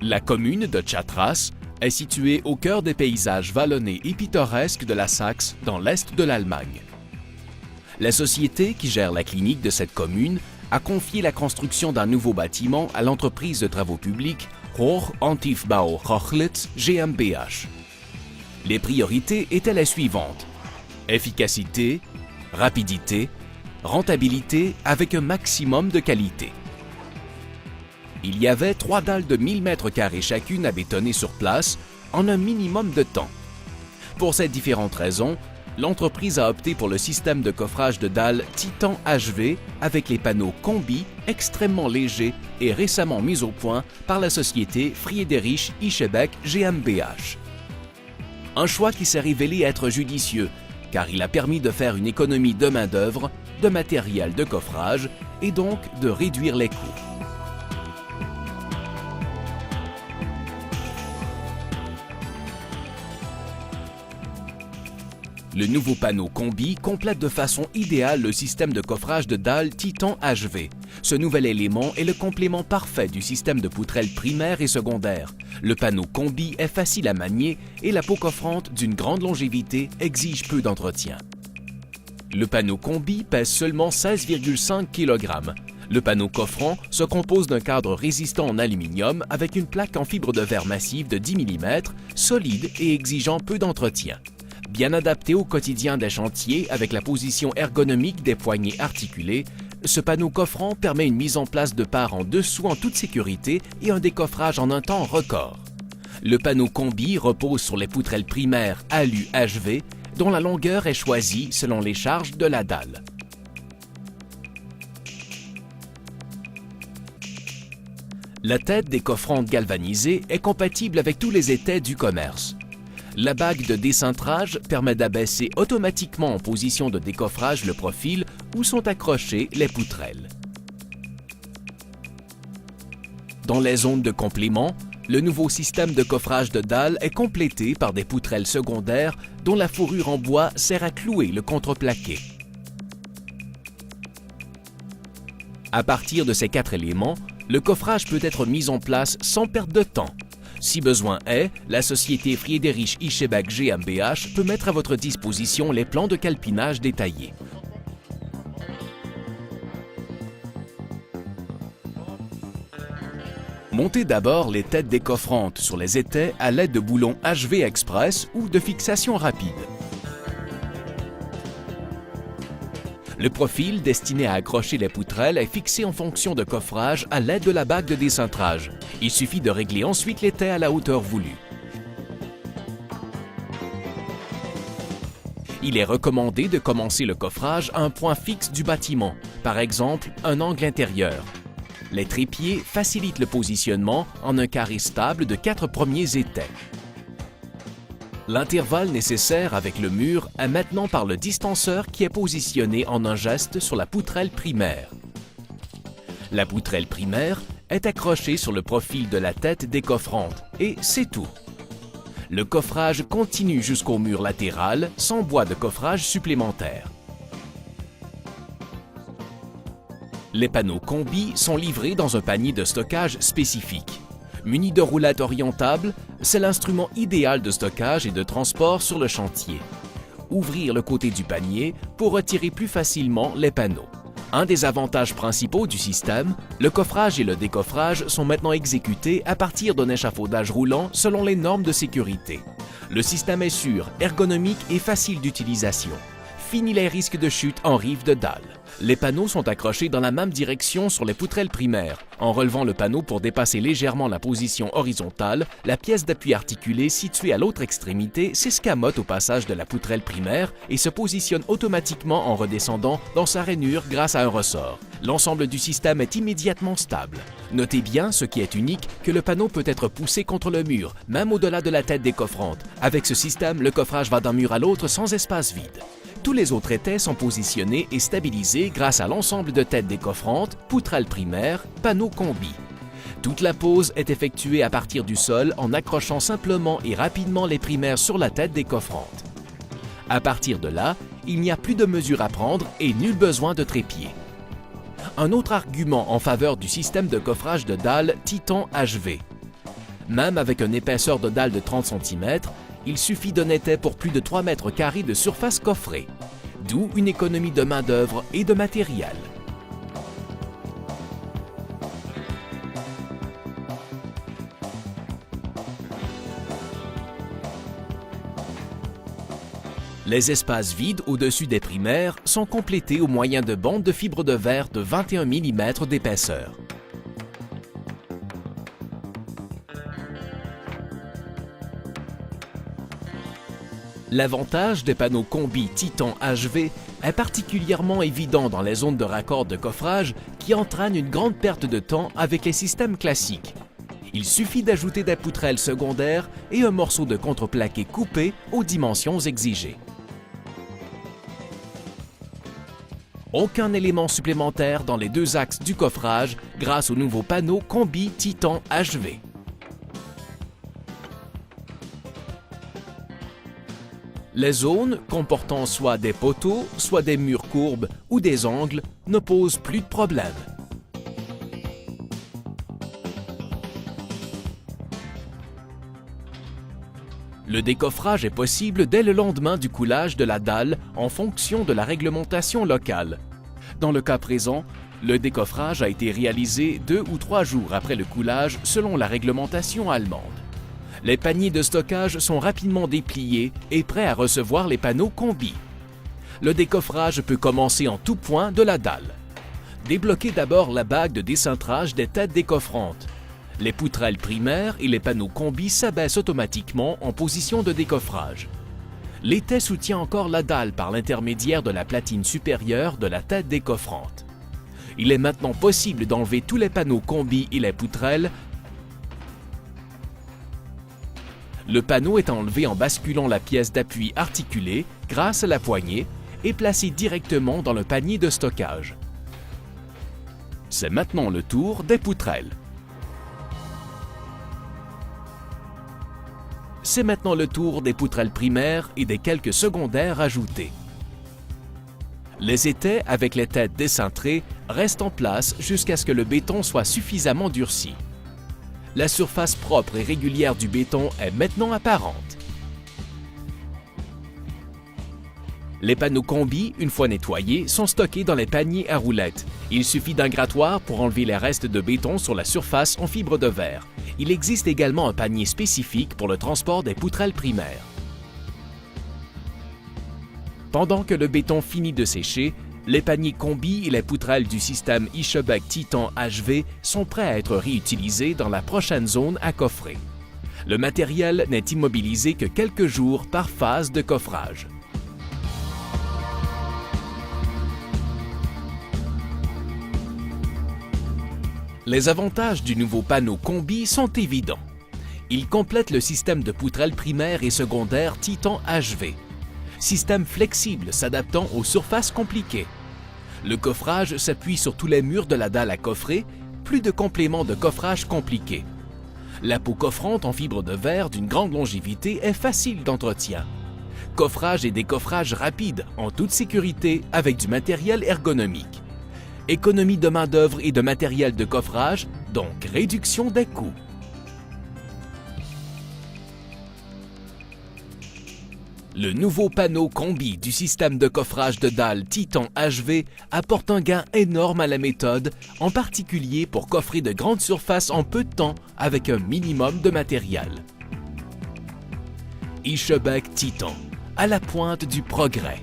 La commune de Chatras est située au cœur des paysages vallonnés et pittoresques de la Saxe, dans l'est de l'Allemagne. La société qui gère la clinique de cette commune a confié la construction d'un nouveau bâtiment à l'entreprise de travaux publics Hoch- und Tiefbau Rochlitz GmbH. Les priorités étaient les suivantes: efficacité, rapidité, rentabilité avec un maximum de qualité. Il y avait 3 dalles de 1000 m² chacune à bétonner sur place en un minimum de temps. Pour ces différentes raisons, l'entreprise a opté pour le système de coffrage de dalles Titan HV avec les panneaux combi extrêmement légers et récemment mis au point par la société Friedrich Ischebeck GmbH. Un choix qui s'est révélé être judicieux car il a permis de faire une économie de main-d'œuvre, de matériel de coffrage et donc de réduire les coûts. Le nouveau panneau combi complète de façon idéale le système de coffrage de dalles Titan HV. Ce nouvel élément est le complément parfait du système de poutrelles primaires et secondaires. Le panneau combi est facile à manier et la peau coffrante d'une grande longévité exige peu d'entretien. Le panneau combi pèse seulement 16,5 kg. Le panneau coffrant se compose d'un cadre résistant en aluminium avec une plaque en fibre de verre massive de 10 mm, solide et exigeant peu d'entretien. Bien adapté au quotidien des chantiers avec la position ergonomique des poignées articulées, ce panneau coffrant permet une mise en place de part en dessous en toute sécurité et un décoffrage en un temps record. Le panneau combi repose sur les poutrelles primaires Alu HV dont la longueur est choisie selon les charges de la dalle. La tête décoffrante galvanisée est compatible avec tous les étais du commerce. La bague de décintrage permet d'abaisser automatiquement en position de décoffrage le profil où sont accrochées les poutrelles. Dans les zones de complément, le nouveau système de coffrage de dalles est complété par des poutrelles secondaires dont la fourrure en bois sert à clouer le contreplaqué. À partir de ces 4 éléments, le coffrage peut être mis en place sans perte de temps. Si besoin est, la société Friedrich Ischebeck GmbH peut mettre à votre disposition les plans de calpinage détaillés. Montez d'abord les têtes décoffrantes sur les étais à l'aide de boulons HV Express ou de fixation rapide. Le profil destiné à accrocher les poutrelles est fixé en fonction de coffrage à l'aide de la bague de décintrage. Il suffit de régler ensuite l'étai à la hauteur voulue. Il est recommandé de commencer le coffrage à un point fixe du bâtiment, par exemple un angle intérieur. Les trépieds facilitent le positionnement en un carré stable de 4 premiers étais. L'intervalle nécessaire avec le mur est maintenant par le distanceur qui est positionné en un geste sur la poutrelle primaire. La poutrelle primaire est accrochée sur le profil de la tête décoffrante et c'est tout. Le coffrage continue jusqu'au mur latéral sans bois de coffrage supplémentaire. Les panneaux combi sont livrés dans un panier de stockage spécifique. Muni de roulettes orientables, c'est l'instrument idéal de stockage et de transport sur le chantier. Ouvrir le côté du panier pour retirer plus facilement les panneaux. Un des avantages principaux du système, le coffrage et le décoffrage sont maintenant exécutés à partir d'un échafaudage roulant selon les normes de sécurité. Le système est sûr, ergonomique et facile d'utilisation. Fini les risques de chute en rive de dalle. Les panneaux sont accrochés dans la même direction sur les poutrelles primaires. En relevant le panneau pour dépasser légèrement la position horizontale, la pièce d'appui articulée située à l'autre extrémité s'escamote au passage de la poutrelle primaire et se positionne automatiquement en redescendant dans sa rainure grâce à un ressort. L'ensemble du système est immédiatement stable. Notez bien, ce qui est unique, que le panneau peut être poussé contre le mur, même au-delà de la tête décoffrante. Avec ce système, le coffrage va d'un mur à l'autre sans espace vide. Tous les autres étais sont positionnés et stabilisés grâce à l'ensemble de têtes décoffrantes, poutrelles primaires, panneaux combi. Toute la pose est effectuée à partir du sol en accrochant simplement et rapidement les primaires sur la tête décoffrante. À partir de là, il n'y a plus de mesure à prendre et nul besoin de trépied. Un autre argument en faveur du système de coffrage de dalles Titan HV. Même avec une épaisseur de dalle de 30 cm, il suffit d'un étai pour plus de 3 mètres carrés de surface coffrée, d'où une économie de main-d'œuvre et de matériel. Les espaces vides au-dessus des primaires sont complétés au moyen de bandes de fibres de verre de 21 mm d'épaisseur. L'avantage des panneaux combi Titan HV est particulièrement évident dans les zones de raccord de coffrage qui entraînent une grande perte de temps avec les systèmes classiques. Il suffit d'ajouter des poutrelles secondaires et un morceau de contreplaqué coupé aux dimensions exigées. Aucun élément supplémentaire dans les deux axes du coffrage grâce au nouveau panneau combi Titan HV. Les zones comportant soit des poteaux, soit des murs courbes ou des angles ne posent plus de problème. Le décoffrage est possible dès le lendemain du coulage de la dalle en fonction de la réglementation locale. Dans le cas présent, le décoffrage a été réalisé 2 ou 3 jours après le coulage selon la réglementation allemande. Les paniers de stockage sont rapidement dépliés et prêts à recevoir les panneaux combi. Le décoffrage peut commencer en tout point de la dalle. Débloquez d'abord la bague de décintrage des têtes décoffrantes. Les poutrelles primaires et les panneaux combi s'abaissent automatiquement en position de décoffrage. L'étai soutient encore la dalle par l'intermédiaire de la platine supérieure de la tête décoffrante. Il est maintenant possible d'enlever tous les panneaux combi et les poutrelles. Le panneau est enlevé en basculant la pièce d'appui articulée grâce à la poignée et placé directement dans le panier de stockage. C'est maintenant le tour des poutrelles. C'est maintenant le tour des poutrelles primaires et des quelques secondaires ajoutées. Les étais avec les têtes décintrées restent en place jusqu'à ce que le béton soit suffisamment durci. La surface propre et régulière du béton est maintenant apparente. Les panneaux combi, une fois nettoyés, sont stockés dans les paniers à roulettes. Il suffit d'un grattoir pour enlever les restes de béton sur la surface en fibre de verre. Il existe également un panier spécifique pour le transport des poutrelles primaires. Pendant que le béton finit de sécher, les paniers combi et les poutrelles du système Eschebeck Titan HV sont prêts à être réutilisés dans la prochaine zone à coffrer. Le matériel n'est immobilisé que quelques jours par phase de coffrage. Les avantages du nouveau panneau combi sont évidents. Il complète le système de poutrelles primaires et secondaires Titan HV. Système flexible s'adaptant aux surfaces compliquées. Le coffrage s'appuie sur tous les murs de la dalle à coffrer, plus de compléments de coffrage compliqués. La peau coffrante en fibre de verre d'une grande longévité est facile d'entretien. Coffrage et décoffrage rapide en toute sécurité avec du matériel ergonomique. Économie de main-d'œuvre et de matériel de coffrage, donc réduction des coûts. Le nouveau panneau combi du système de coffrage de dalle Titan HV apporte un gain énorme à la méthode, en particulier pour coffrer de grandes surfaces en peu de temps avec un minimum de matériel. Eschebeck Titan, à la pointe du progrès.